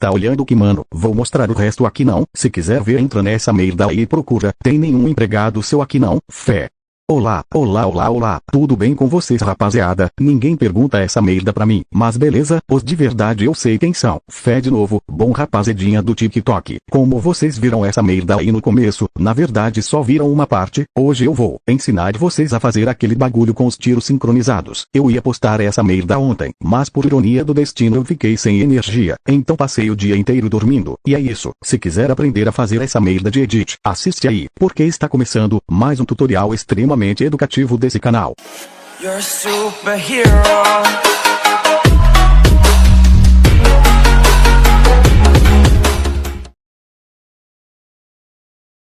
tá olhando que mano, vou mostrar o resto aqui não. Se quiser ver entra nessa merda aí e procura. Tem nenhum empregado seu aqui não, fé. Olá, tudo bem com vocês rapaziada? Ninguém pergunta essa merda pra mim, mas beleza, os de verdade eu sei quem são. Fé de novo, bom rapazedinha do TikTok. Como vocês viram essa merda aí no começo, na verdade só viram uma parte, hoje eu vou ensinar vocês a fazer aquele bagulho com os tiros sincronizados. Eu ia postar essa merda ontem, mas por ironia do destino eu fiquei sem energia, então passei o dia inteiro dormindo. E é isso, se quiser aprender a fazer essa merda de edit, assiste aí, porque está começando mais um tutorial extremamente educativo desse canal. You're a superhero.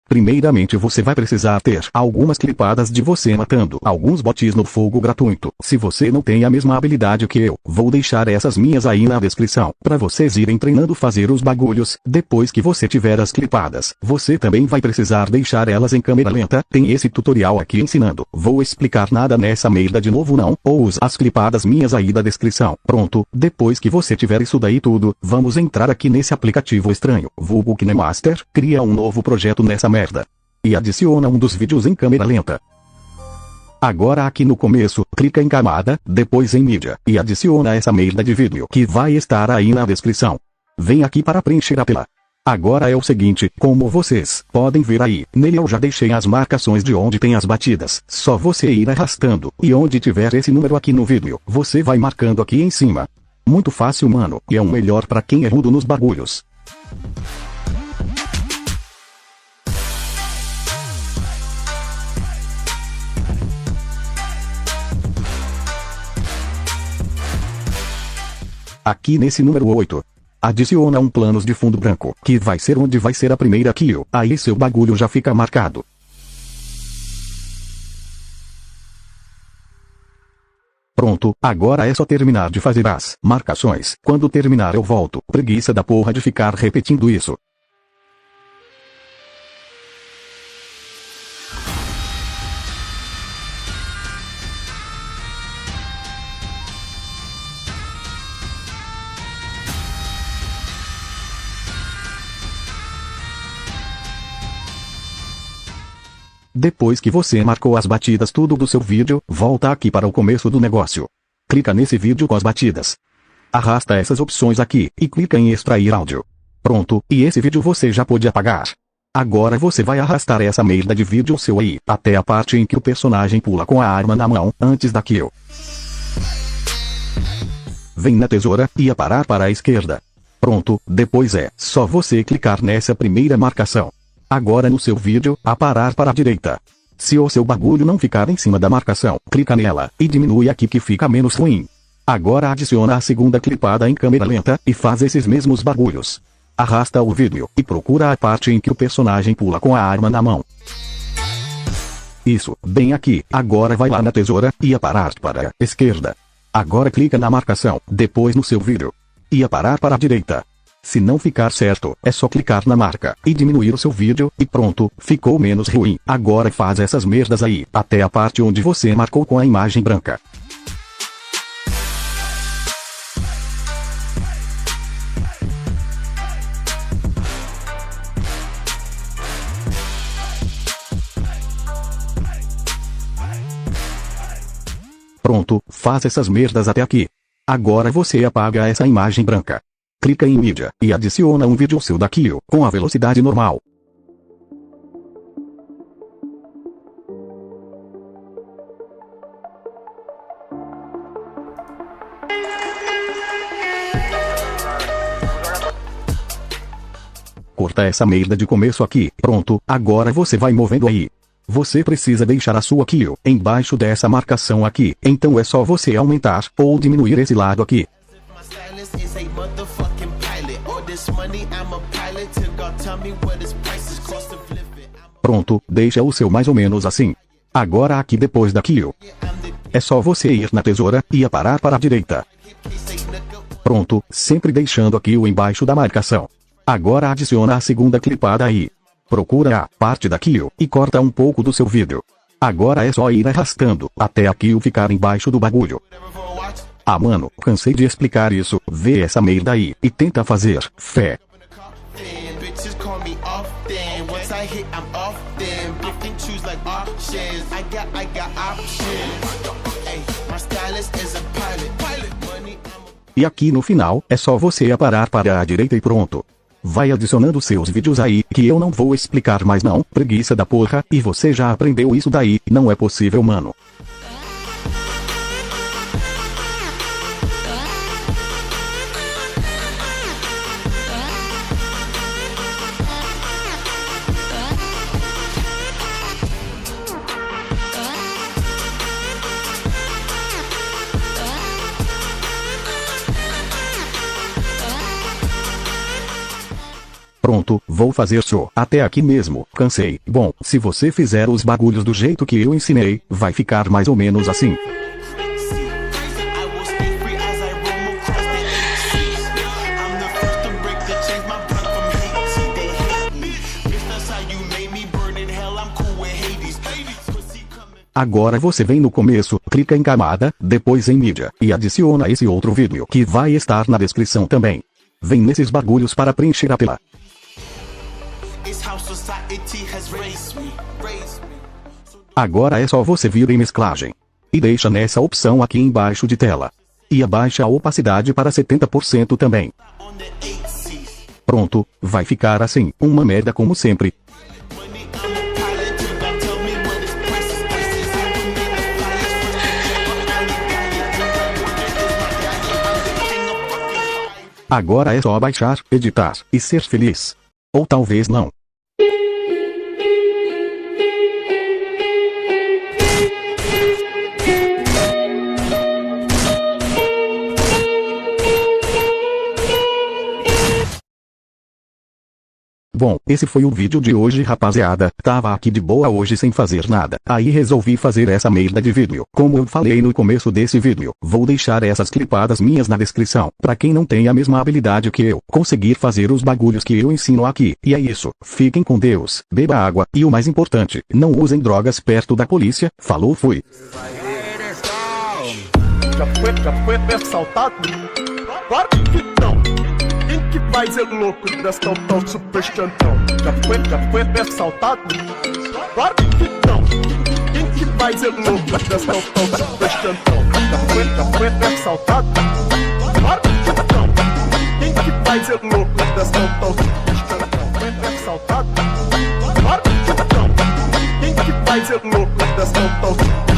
Primeiramente você vai precisar ter algumas clipadas de você matando alguns bots no fogo gratuito. Se você não tem a mesma habilidade que eu, vou deixar essas minhas aí na descrição, pra vocês irem treinando fazer os bagulhos. Depois que você tiver as clipadas, você também vai precisar deixar elas em câmera lenta. Tem esse tutorial aqui ensinando. Vou explicar nada nessa merda de novo não, ou usa as clipadas minhas aí da descrição. Pronto, depois que você tiver isso daí tudo, vamos entrar aqui nesse aplicativo estranho, vulgo KineMaster, cria um novo projeto nessa merda. E adiciona um dos vídeos em câmera lenta. Agora aqui no começo, clica em camada, depois em mídia, e adiciona essa merda de vídeo que vai estar aí na descrição. Vem aqui para preencher a tela. Agora é o seguinte, como vocês podem ver aí, nele eu já deixei as marcações de onde tem as batidas. Só você ir arrastando, e onde tiver esse número aqui no vídeo, você vai marcando aqui em cima. Muito fácil mano, e é um melhor para quem é rudo nos bagulhos. Aqui nesse número 8. Adiciona um planos de fundo branco, que vai ser onde vai ser a primeira kill. Aí seu bagulho já fica marcado. Pronto, agora é só terminar de fazer as marcações. Quando terminar eu volto. Preguiça da porra de ficar repetindo isso. Depois que você marcou as batidas tudo do seu vídeo, volta aqui para o começo do negócio. Clica nesse vídeo com as batidas. Arrasta essas opções aqui, e clica em extrair áudio. Pronto, e esse vídeo você já pode apagar. Agora você vai arrastar essa merda de vídeo seu aí, até a parte em que o personagem pula com a arma na mão, antes da kill. Vem na tesoura, e aparar para a esquerda. Pronto, depois é só você clicar nessa primeira marcação. Agora no seu vídeo, aparar para a direita. Se o seu bagulho não ficar em cima da marcação, clica nela, e diminui aqui que fica menos ruim. Agora adiciona a segunda clipada em câmera lenta, e faz esses mesmos bagulhos. Arrasta o vídeo, e procura a parte em que o personagem pula com a arma na mão. Isso, bem aqui, agora vai lá na tesoura, e aparar para a esquerda. Agora clica na marcação, depois no seu vídeo. E aparar para a direita. Se não ficar certo, é só clicar na marca, e diminuir o seu vídeo, e pronto, ficou menos ruim. Agora faz essas merdas aí, até a parte onde você marcou com a imagem branca. Pronto, faz essas merdas até aqui. Agora você apaga essa imagem branca. Clica em mídia, e adiciona um vídeo seu da kill, com a velocidade normal. Corta essa merda de começo aqui, pronto, agora você vai movendo aí. Você precisa deixar a sua kill embaixo dessa marcação aqui, então é só você aumentar, ou diminuir esse lado aqui. Pronto, deixa o seu mais ou menos assim. Agora aqui depois da kill, é só você ir na tesoura, e aparar para a direita. Pronto, sempre deixando aqui o embaixo da marcação. Agora adiciona a segunda clipada aí. Procura a parte da kill, e corta um pouco do seu vídeo. Agora é só ir arrastando, até a kill ficar embaixo do bagulho. Ah mano, cansei de explicar isso, vê essa merda aí, e tenta fazer, fé. Bitches call me often. Once I hit, I'm off them. Pick and choose like options. I got options. Hey, my stylist is a pilot. Money, E aqui no final, é só você aparar para a direita e pronto. Vai adicionando seus vídeos aí, que eu não vou explicar mais não, preguiça da porra, e você já aprendeu isso daí, não é possível mano. Pronto, vou fazer show. Até aqui mesmo, cansei. Bom, se você fizer os bagulhos do jeito que eu ensinei, vai ficar mais ou menos assim. I will stay free as I roam across the seas. I'm the first to break the chains, my blood from Haiti. They hate me. Bitch, that's how you made me burn in hell. I'm cool with Hades. Pussy coming. Agora você vem no começo, clica em camada, depois em mídia, e adiciona esse outro vídeo que vai estar na descrição também. Vem nesses bagulhos para preencher a tela. It's how society has raised me. Agora é só você vir em mesclagem. E deixa nessa opção aqui embaixo de tela. E abaixa a opacidade para 70% também. On the 8Cs. Pronto, vai ficar assim, uma merda como sempre. Money, I'm a pilot. You gon' tell me what is prices. Prices, I can be the flyest. Agora é só baixar, editar, e ser feliz. Ou talvez não. Bom, esse foi o vídeo de hoje rapaziada, tava aqui de boa hoje sem fazer nada, aí resolvi fazer essa merda de vídeo. Como eu falei no começo desse vídeo, vou deixar essas clipadas minhas na descrição, pra quem não tem a mesma habilidade que eu, conseguir fazer os bagulhos que eu ensino aqui. E é isso, fiquem com Deus, beba água, e o mais importante, não usem drogas perto da polícia, falou fui. Já foi assaltado? Claro que não. Quem que vai ser louco dessa tão super chantão? Já foi assaltado? Claro que não. Quem que vai ser louco dessa tão super chantão? Já foi assaltado? Claro que não. Quem que vai ser louco dessa tão super chantão? Foi assaltado? Claro que não. Quem que vai ser louco dessa tão super